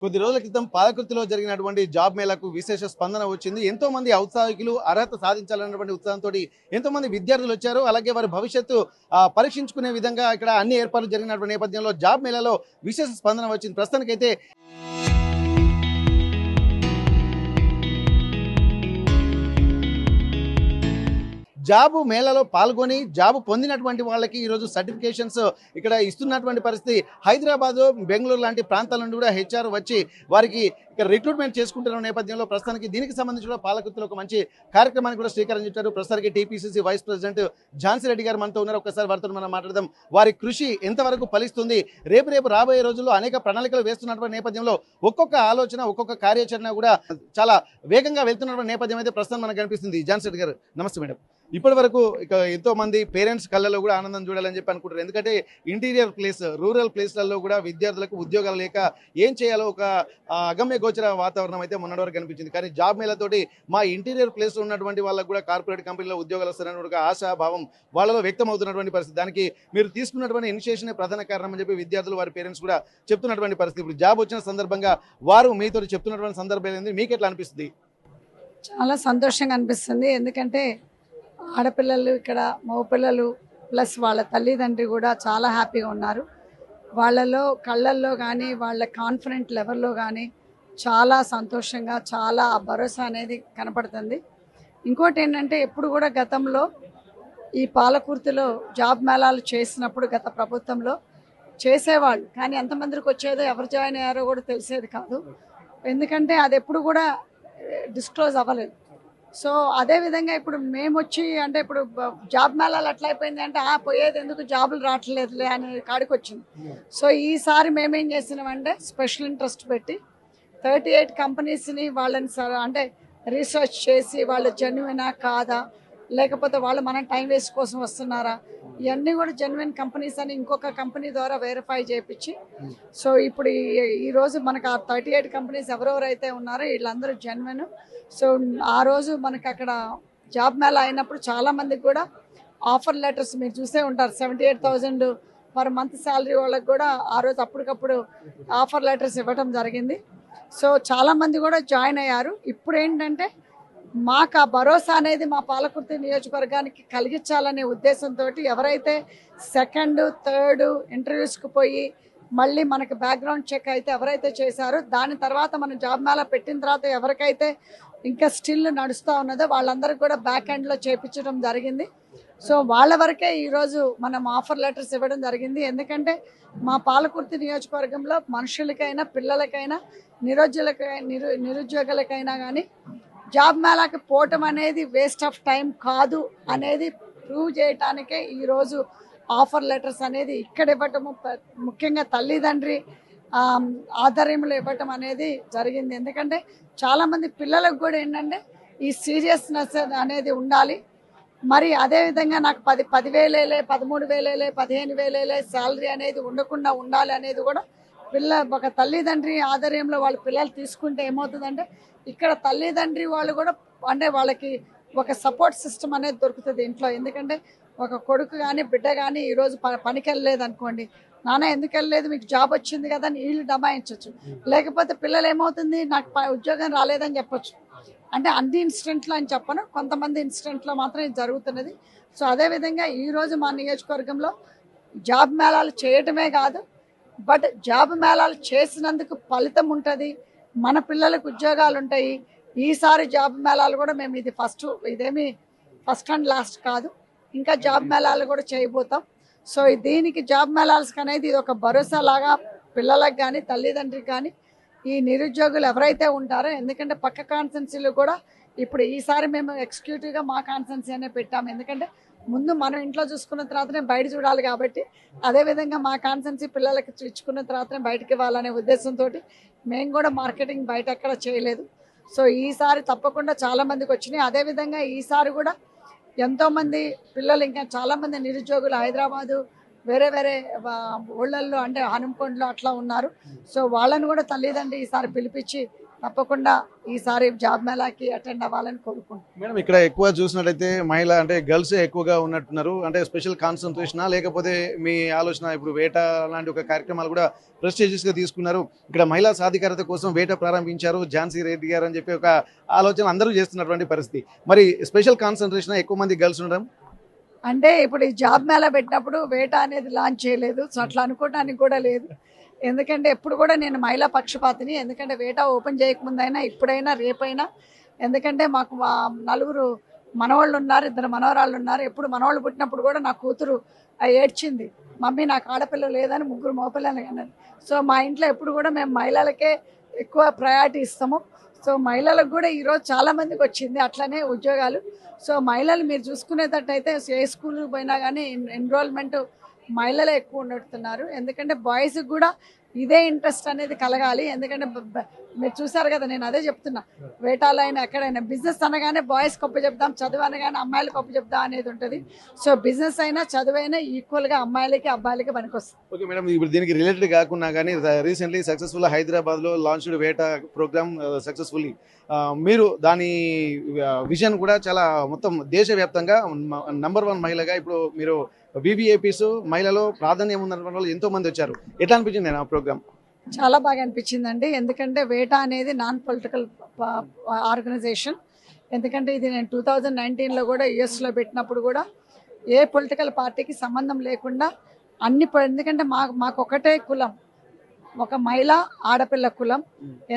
కొద్ది రోజుల క్రితం పాలకుర్తిలో జరిగినటువంటి జాబ్ మేళాకు విశేష స్పందన వచ్చింది. ఎంతో మంది ఔత్సాహికులు అర్హత సాధించాలన్నటువంటి ఉత్సాహంతో ఎంతో మంది విద్యార్థులు వచ్చారు. అలాగే వారి భవిష్యత్తు పరీక్షించుకునే విధంగా ఇక్కడ అన్ని ఏర్పాట్లు జరిగినటువంటి నేపథ్యంలో జాబ్ మేళాలో విశేష స్పందన వచ్చింది. ప్రస్తుతానికైతే జాబు మేళాలో పాల్గొని జాబు పొందినటువంటి వాళ్ళకి ఈరోజు సర్టిఫికేషన్స్ ఇక్కడ ఇస్తున్నటువంటి పరిస్థితి. హైదరాబాద్, బెంగళూరు లాంటి ప్రాంతాల నుండి కూడా హెచ్ఆర్ వచ్చి వారికి ఇక్కడ రిక్రూట్మెంట్ చేసుకుంటున్న నేపథ్యంలో ప్రస్తుతానికి దీనికి సంబంధించి కూడా పాలకుర్తిలో ఒక మంచి కార్యక్రమానికి కూడా శ్రీకారం చుట్టారు. ప్రస్తుతానికి TPCC vice president Jhansi Reddy గారు మనతో ఉన్నారు. ఒకసారి వారితో మనం మాట్లాడదాం. వారి కృషి ఎంతవరకు ఫలిస్తుంది, రేపు రాబోయే రోజుల్లో అనేక ప్రణాళికలు వేస్తున్నటువంటి నేపథ్యంలో ఒక్కొక్క ఆలోచన, ఒక్కొక్క కార్యాచరణ కూడా చాలా వేగంగా వెళ్తున్నటువంటి నేపథ్యం అయితే ప్రస్తుతం మనకు కనిపిస్తుంది. ఝాన్సీ రెడ్డి గారు నమస్తే మేడం. ఇప్పటి వరకు ఇక ఎంతో మంది పేరెంట్స్ కళ్ళలో కూడా ఆనందం చూడాలని చెప్పి అనుకుంటారు. ఎందుకంటే ఇంటీరియర్ ప్లేస్, రూరల్ ప్లేస్లలో కూడా విద్యార్థులకు ఉద్యోగాలు లేక ఏం చేయాలో ఒక అగమ్య గోచర వాతావరణం అయితే మొన్నటి వరకు కనిపించింది. కానీ జాబ్ మేళతోటి మా ఇంటీరియర్ ప్లేస్ ఉన్నటువంటి వాళ్ళకు కూడా కార్పొరేట్ కంపెనీలో ఉద్యోగాలు వస్తున్నటువంటి ఆశాభావం వాళ్ళలో వ్యక్తమవుతున్నటువంటి పరిస్థితి. దానికి మీరు తీసుకున్నటువంటి ఇనిషియేషన్ ప్రధాన కారణం అని చెప్పి విద్యార్థులు, వారి పేరెంట్స్ కూడా చెప్తున్నటువంటి పరిస్థితి. ఇప్పుడు జాబ్ వచ్చిన సందర్భంగా వారు మీతో చెప్తున్నటువంటి సందర్భం ఏంది, మీకు ఎట్లా అనిపిస్తుంది? చాలా సంతోషంగా అనిపిస్తుంది. ఎందుకంటే ఆడపిల్లలు ఇక్కడ మగపిల్లలు ప్లస్ వాళ్ళ తల్లిదండ్రి కూడా చాలా హ్యాపీగా ఉన్నారు. వాళ్ళలో కళ్ళల్లో కానీ వాళ్ళ కాన్ఫిడెంట్ లెవెల్లో కానీ చాలా సంతోషంగా, చాలా భరోసా అనేది కనపడుతుంది. ఇంకోటి ఏంటంటే ఎప్పుడు కూడా గతంలో ఈ పాలకుర్తిలో జాబ్ మేళాలు చేసినప్పుడు గత ప్రభుత్వంలో చేసేవాళ్ళు, కానీ ఎంతమందికి వచ్చేదో ఎవరు జాయిన్ అయ్యారో కూడా తెలిసేది కాదు. ఎందుకంటే అది ఎప్పుడు కూడా డిస్క్లోజ్ అవ్వలేదు. సో అదేవిధంగా ఇప్పుడు మేము వచ్చి అంటే ఇప్పుడు జాబ్ మేళాలు ఎట్లా అయిపోయింది అంటే పోయేది ఎందుకు, జాబులు రావట్లేదులే అనే కాడికి వచ్చింది. సో ఈసారి మేమేం చేసినామంటే స్పెషల్ ఇంట్రెస్ట్ పెట్టి 38 కంపెనీస్ని వాళ్ళని అంటే రీసెర్చ్ చేసి వాళ్ళు జెన్యునా కాదా, లేకపోతే వాళ్ళు మన టైం వేస్ట్ కోసం వస్తున్నారా, ఇవన్నీ కూడా జెన్యున్ కంపెనీస్ అని ఇంకొక కంపెనీ ద్వారా వెరిఫై చేయించి, సో ఇప్పుడు ఈరోజు మనకు ఆ 38 కంపెనీస్ ఎవరెవరైతే ఉన్నారో వీళ్ళందరూ జెన్యున్. సో ఆ రోజు మనకు అక్కడ జాబ్ మేళా అయినప్పుడు చాలామందికి కూడా ఆఫర్ లెటర్స్ మీరు చూసే ఉంటారు. 78,000 పర్ మంత్ శాలరీ వాళ్ళకి కూడా ఆ రోజు అప్పటికప్పుడు ఆఫర్ లెటర్స్ ఇవ్వడం జరిగింది. సో చాలామంది కూడా జాయిన్ అయ్యారు. ఇప్పుడు ఏంటంటే మాకు ఆ భరోసా అనేది మా పాలకుర్తి నియోజకవర్గానికి కలిగించాలనే ఉద్దేశంతో ఎవరైతే సెకండ్, థర్డ్ ఇంటర్వ్యూస్కి పోయి మళ్ళీ మనకి బ్యాక్గ్రౌండ్ చెక్ అయితే ఎవరైతే చేశారో దాని తర్వాత మనం జాబ్ మేళా పెట్టిన తర్వాత ఎవరికైతే ఇంకా స్టిల్ నడుస్తూ ఉన్నదో వాళ్ళందరికీ కూడా బ్యాక్ ఎండ్లో చేయించడం జరిగింది. సో వాళ్ళ వరకే ఈరోజు మనం ఆఫర్ లెటర్స్ ఇవ్వడం జరిగింది. ఎందుకంటే మా పాలకుర్తి నియోజకవర్గంలో మనుషులకైనా, పిల్లలకైనా, నిరుద్యోగులకైనా కానీ జాబ్ మేళాకి పోవటం అనేది వేస్ట్ ఆఫ్ టైం కాదు అనేది ప్రూవ్ చేయటానికే ఈరోజు ఆఫర్ లెటర్స్ అనేది ఇక్కడ ఇవ్వటము, ముఖ్యంగా తల్లిదండ్రి ఆధ్వర్యంలో ఇవ్వటం అనేది జరిగింది. ఎందుకంటే చాలామంది పిల్లలకు కూడా ఏంటంటే ఈ సీరియస్నెస్ అనేది ఉండాలి. మరి అదేవిధంగా నాకు 10,000 13,000 15,000 శాలరీ అనేది ఉండకుండా ఉండాలి అనేది కూడా ఒక తల్లిదండ్రి ఆధ్వర్యంలో వాళ్ళ పిల్లలు తీసుకుంటే ఏమవుతుందంటే ఇక్కడ తల్లిదండ్రి వాళ్ళు కూడా అంటే వాళ్ళకి ఒక సపోర్ట్ సిస్టమ్ అనేది దొరుకుతుంది ఇంట్లో. ఎందుకంటే ఒక కొడుకు కానీ బిడ్డ కానీ ఈరోజు పనికి వెళ్ళలేదు అనుకోండి, నాన్న ఎందుకు వెళ్ళలేదు, మీకు జాబ్ వచ్చింది కదా అని వీళ్ళు దబాయించవచ్చు. లేకపోతే పిల్లలు ఏమవుతుంది, నాకు ఉద్యోగం రాలేదని చెప్పొచ్చు. అంటే అన్ని ఇన్సిడెంట్లో అని చెప్పను, కొంతమంది ఇన్సిడెంట్లో మాత్రం ఇది జరుగుతున్నది. సో అదేవిధంగా ఈరోజు మా నియోజకవర్గంలో జాబ్ మేళాలు చేయటమే కాదు, బట్ జాబ్ మేళాలు చేసినందుకు ఫలితం ఉంటుంది, మన పిల్లలకు ఉద్యోగాలు ఉంటాయి. ఈసారి జాబ్ మేళాలు కూడా మేము ఇదేమి ఫస్ట్ అండ్ లాస్ట్ కాదు, ఇంకా జాబ్ మేళాలు కూడా చేయబోతాం. సో దీనికి జాబ్ మేళాల్స్ అనేది ఇది ఒక భరోసా లాగా పిల్లలకు కానీ తల్లిదండ్రికి కానీ ఈ నిరుద్యోగులు ఎవరైతే ఉంటారో, ఎందుకంటే పక్క కాన్స్టెన్సీలు కూడా ఇప్పుడు ఈసారి మేము ఎగ్జిక్యూటివ్గా మా కాన్స్టెన్సీ అనే పెట్టాము. ఎందుకంటే ముందు మనం ఇంట్లో చూసుకున్న తర్వాతనే బయట చూడాలి కాబట్టి, అదేవిధంగా మా కాన్స్టెన్సీ పిల్లలకి ఇచ్చుకున్న తర్వాతనే బయటకు ఇవ్వాలనే ఉద్దేశంతో మేము కూడా మార్కెటింగ్ బయట ఎక్కడ చేయలేదు. సో ఈసారి తప్పకుండా చాలామందికి వచ్చినాయి. అదేవిధంగా ఈసారి కూడా ఎంతోమంది పిల్లలు, ఇంకా చాలామంది నిరుద్యోగులు హైదరాబాదు వేరే ఊళ్ళల్లో అంటే హనుమకొండలో అట్లా ఉన్నారు. సో వాళ్ళని కూడా తల్లిదండ్రి ఈసారి పిలిపించి తప్పకుండా ఈసారి జాబ్ మేళాకి అటెండ్ అవ్వాలని కోరుకుంటున్నాను. మేడం ఇక్కడ ఎక్కువ చూసినట్టయితే మహిళ అంటే గర్ల్స్ ఎక్కువగా ఉన్నట్టున్నారు. అంటే స్పెషల్ కాన్సన్ట్రేషనా లేకపోతే మీ ఆలోచన ఇప్పుడు వేట లాంటి ఒక కార్యక్రమాలు కూడా ప్రెస్టీజియస్ గా తీసుకున్నారు. ఇక్కడ మహిళా సాధికారత కోసం వేట ప్రారంభించారు ఝాన్సీ రెడ్డి గారు అని చెప్పి ఒక ఆలోచన అందరూ చేస్తున్నటువంటి పరిస్థితి. మరి స్పెషల్ కాన్సన్ట్రేషన్ ఎక్కువ మంది గర్ల్స్ ఉండడం అంటే ఇప్పుడు ఈ జాబ్ మేళా పెట్టినప్పుడు వేట అనేది లాంచ్ చేయలేదు. సో అట్లా అనుకోవడానికి కూడా లేదు. ఎందుకంటే ఎప్పుడు కూడా నేను మహిళా పక్షపాతిని. ఎందుకంటే వేట ఓపెన్ చేయకముందైనా ఇప్పుడైనా రేపైనా, ఎందుకంటే మాకు నలుగురు మనవాళ్ళు ఉన్నారు, 2 మనవరాళ్ళు ఉన్నారు. ఎప్పుడు మనవాళ్ళు పుట్టినప్పుడు కూడా నా కూతురు ఏడ్చింది, మమ్మీ నాకు ఆడపిల్ల లేదని, 3 మగపిల్లలు అన్నది. సో మా ఇంట్లో ఎప్పుడు కూడా మేము మహిళలకే ఎక్కువ ప్రయారిటీ ఇస్తాము. సో మహిళలకు కూడా ఈరోజు చాలామందికి వచ్చింది అట్లనే ఉద్యోగాలు. సో మహిళలు మీరు చూసుకునేటట్టయితే ఏ స్కూల్కి పోయినా కానీ ఎన్రోల్మెంట్ మహిళలే ఎక్కువ ఉండట్టున్నారు. ఎందుకంటే బాయ్స్కి కూడా ఇదే ఇంట్రెస్ట్ అనేది కలగాలి. ఎందుకంటే మీరు చూసారు కదా, నేను అదే చెప్తున్నా, వేటాలో అయినా ఎక్కడైనా బిజినెస్ అనగానే బాయ్స్ గొప్ప చెప్దాం, చదువు అనగానే అమ్మాయిలు గొప్ప చెప్దాం అనేది ఉంటుంది. సో బిజినెస్ అయినా చదువైనా ఈక్వల్గా అమ్మాయిలకి అబ్బాయిలకి పనికొస్తుంది. ఓకే మేడం, ఇప్పుడు దీనికి రిలేటెడ్ కాకుండా కానీ రీసెంట్లీ సక్సెస్ఫుల్ హైదరాబాద్లో లాంచ్డ్ వేట ప్రోగ్రామ్ సక్సెస్ఫుల్లీ మీరు దాని విజన్ కూడా చాలా మొత్తం దేశవ్యాప్తంగా #1 మహిళగా ఇప్పుడు మీరు బీబీఏపీస్ మహిళలో ప్రాధాన్యం ఉన్నటువంటి వాళ్ళు ఎంతో మంది వచ్చారు. ఎట్లా అనిపించింది ఆ ప్రోగ్రామ్? చాలా బాగా అనిపించిందండి. ఎందుకంటే వేట అనేది నాన్ పొలిటికల్ ఆర్గనైజేషన్. ఎందుకంటే ఇది నేను 2019లో కూడా యుఎస్లో పెట్టినప్పుడు కూడా ఏ పొలిటికల్ పార్టీకి సంబంధం లేకుండా ఎందుకంటే మాకు ఒకటే కులం, ఒక మహిళ ఆడపిల్ల కులం.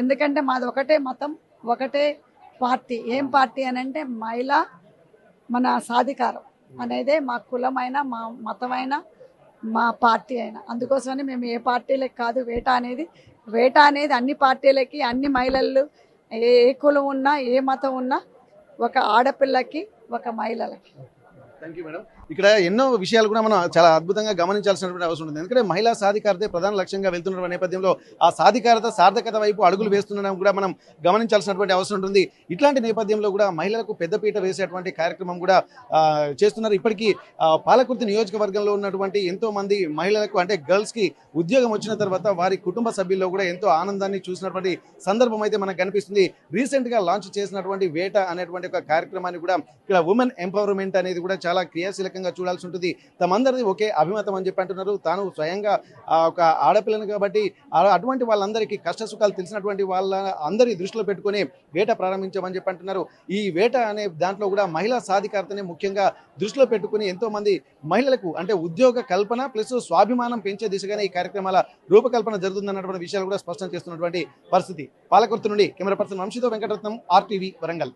ఎందుకంటే మాది ఒకటే మతం, ఒకటే పార్టీ. ఏం పార్టీ అని అంటే మహిళ మన సాధికారం అనేదే మా కులమైనా, మా మతమైనా, మా పార్టీ అయినా. అందుకోసమని మేము ఏ పార్టీలకు కాదు, వేట అనేది అన్ని పార్టీలకి, అన్ని మహిళలు, ఏ కులం ఉన్నా, ఏ మతం ఉన్నా, ఒక ఆడపిల్లకి, ఒక మహిళలకి. Thank you madam. ఇక్కడ ఎన్నో విషయాలు కూడా మనం చాలా అద్భుతంగా గమనించాల్సినటువంటి అవసరం ఉంటుంది. ఎందుకంటే మహిళా సాధికారతే ప్రధాన లక్ష్యంగా వెళ్తున్న నేపథ్యంలో ఆ సాధికారత సార్థకత వైపు అడుగులు వేస్తుండడం కూడా మనం గమనించాల్సినటువంటి అవసరం ఉంటుంది. ఇట్లాంటి నేపథ్యంలో కూడా మహిళలకు పెద్దపీట వేసేటువంటి కార్యక్రమం కూడా చేస్తున్నారు. ఇప్పటికీ పాలకుర్తి నియోజకవర్గంలో ఉన్నటువంటి ఎంతో మంది మహిళలకు అంటే గర్ల్స్కి ఉద్యోగం వచ్చిన తర్వాత వారి కుటుంబ సభ్యుల్లో కూడా ఎంతో ఆనందాన్ని చూసినటువంటి సందర్భం అయితే మనకు కనిపిస్తుంది. రీసెంట్గా లాంచ్ చేసినటువంటి వేట అనేటువంటి ఒక కార్యక్రమాన్ని కూడా ఇక్కడ ఉమెన్ ఎంపవర్మెంట్ అనేది కూడా చాలా క్రియాశీలకంగా చూడాల్సి ఉంటుంది. తమందరిది ఒకే అభిమతం అని చెప్పి అంటున్నారు. తాను స్వయంగా ఒక ఆడపిల్లని కాబట్టి అటువంటి వాళ్ళందరికీ కష్ట సుఖాలు తెలిసినటువంటి వాళ్ళ అందరి దృష్టిలో పెట్టుకుని వేట ప్రారంభించామని చెప్పి అంటున్నారు. ఈ వేట అనే దాంట్లో కూడా మహిళా సాధికారతని ముఖ్యంగా దృష్టిలో పెట్టుకుని ఎంతో మంది మహిళలకు అంటే ఉద్యోగ కల్పన ప్లస్ స్వాభిమానం పెంచే దిశగానే ఈ కార్యక్రమాల రూపకల్పన జరుగుతుందన్నటువంటి విషయాలు కూడా స్పష్టం చేస్తున్నటువంటి పరిస్థితి. పాలకుర్తి నుండి కెమెరా పర్సన్ వంశీతో వెంకటరత్నం, RTV వరంగల్.